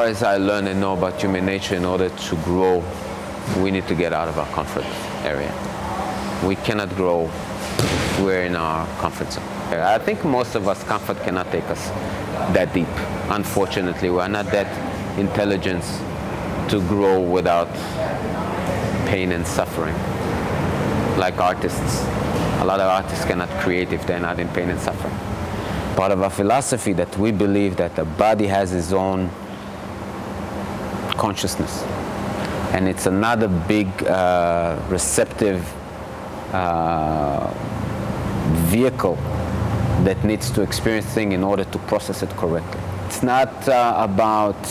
far as I learn and know about human nature, in order to grow, we need to get out of our comfort area. We cannot grow if we're in our comfort zone. I think most of us, comfort cannot take us that deep. Unfortunately, we're not that intelligent to grow without pain and suffering. Like artists. A lot of artists cannot create if they're not in pain and suffering. Part of our philosophy that we believe that the body has its own consciousness. And it's another big receptive vehicle that needs to experience things in order to process it correctly. It's not about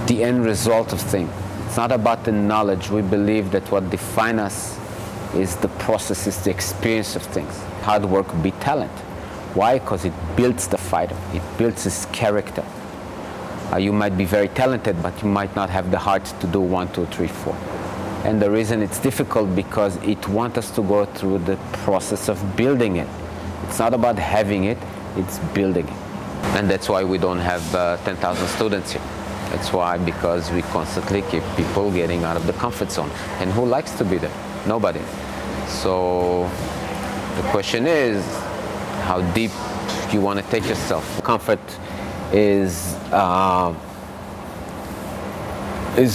the end result of things. It's not about the knowledge. We believe that what defines us is the process, is the experience of things. Hard work beats talent. Why? Because it builds the fighter. It builds his character. You might be very talented, but you might not have the heart to do 1, 2, 3, 4. And the reason it's difficult because it wants us to go through the process of building it. It's not about having it, it's building it. And that's why we don't have 10,000 students here. That's why, because we constantly keep people getting out of the comfort zone. And who likes to be there? Nobody. So the question is, how deep you want to take yourself. Comfort is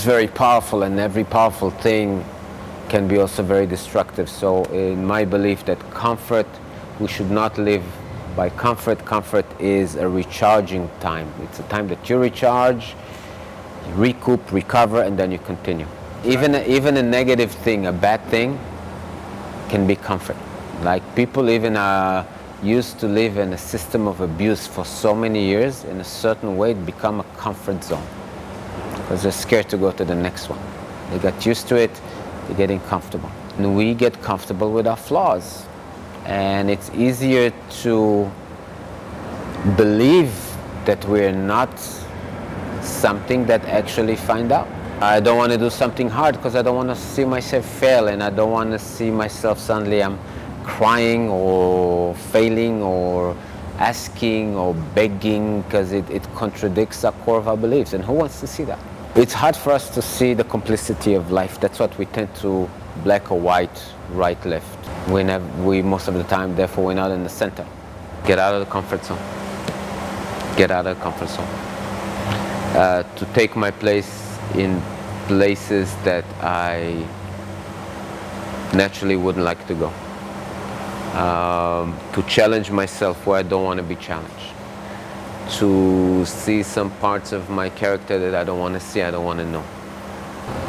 very powerful, and every powerful thing can be also very destructive. So in my belief that comfort, we should not live by comfort. Comfort is a recharging time. It's a time that you recharge, you recoup, recover, and then you continue. Even a negative thing, a bad thing, can be comfort. Like people even used to live in a system of abuse for so many years, in a certain way it become a comfort zone. Because they're scared to go to the next one. They got used to it, they're getting comfortable. And we get comfortable with our flaws. And it's easier to believe that we're not something that actually find out. I don't want to do something hard because I don't want to see myself fail, and I don't want to see myself suddenly I'm crying or failing or asking or begging, because it contradicts the core of our beliefs. And who wants to see that? It's hard for us to see the complicity of life. That's what we tend to black or white, right, left. We most of the time, therefore, we're not in the center. Get out of the comfort zone. Get out of the comfort zone. To take my place in places that I naturally wouldn't like to go. To challenge myself where I don't want to be challenged. To see some parts of my character that I don't want to see, I don't want to know.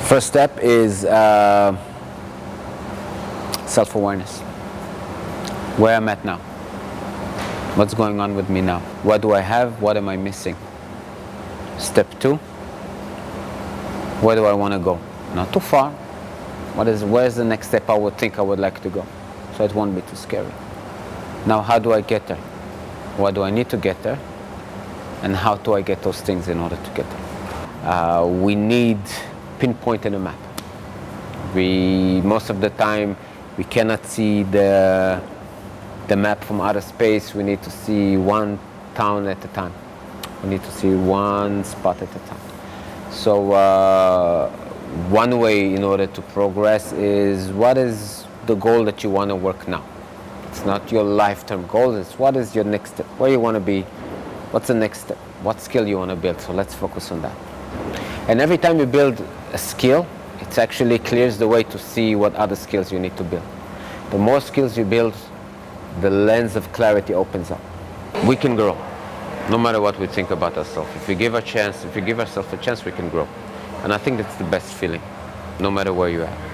First step is self-awareness. Where I'm at now. What's going on with me now? What do I have? What am I missing? Step 2. Where do I want to go? Not too far. Where's the next step I would think I would like to go? So it won't be too scary. Now, how do I get there? What do I need to get there? And how do I get those things in order to get there? We need pinpoint in a map. Most of the time, we cannot see the map from outer space. We need to see one town at a time. We need to see one spot at a time. So one way in order to progress is, what is the goal that you want to work now? It's not your lifetime goal, it's what is your next step, where you want to be, what's the next step, what skill you want to build. So let's focus on that. And every time you build a skill, it actually clears the way to see what other skills you need to build. The more skills you build, the lens of clarity opens up. We can grow, no matter what we think about ourselves. If we give ourselves a chance, we can grow. And I think that's the best feeling, no matter where you're at.